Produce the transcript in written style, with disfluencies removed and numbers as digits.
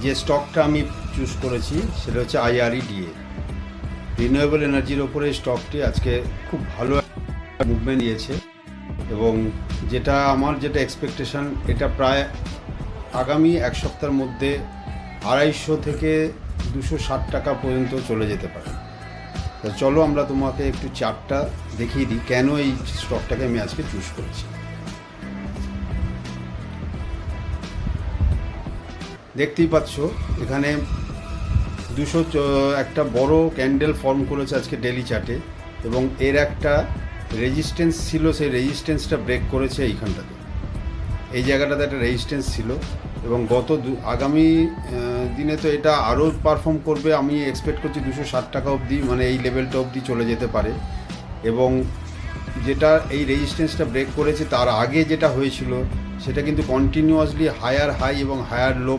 যে স্টকটা আমি চুজ করেছি সেটা হচ্ছে IREDA, রিনিউয়েবল এনার্জির ওপরে স্টকটি আজকে খুব ভালো মুভমেন্ট নিয়েছে এবং যেটা এক্সপেকটেশন, এটা প্রায় আগামী এক সপ্তাহের মধ্যে 250 থেকে 260 টাকা পর্যন্ত চলে যেতে পারে। তো চলো আমরা তোমাকে একটু চার্টটা দেখিয়ে দিই কেন এই স্টকটাকে আমি আজকে চুজ করেছি। দেখতেই পাচ্ছ এখানে একটা বড় ক্যান্ডেল ফর্ম করেছে আজকে ডেলি চার্টে এবং এর একটা রেজিস্ট্যান্স ছিল, সেই রেজিস্ট্যান্সটা ব্রেক করেছে এইখানটাতে। এই জায়গাটাতে একটা রেজিস্ট্যান্স ছিল এবং আগামী দিনে তো এটা আরও পারফর্ম করবে। আমি এক্সপেক্ট করছি 260 টাকা অবধি, মানে এই লেভেলটা অবধি চলে যেতে পারে। এবং যেটা এই রেজিস্ট্যান্সটা ব্রেক করেছে তার আগে যেটা হয়েছিল সেটা কিন্তু কন্টিনিউয়াসলি হায়ার হাই এবং হায়ার লো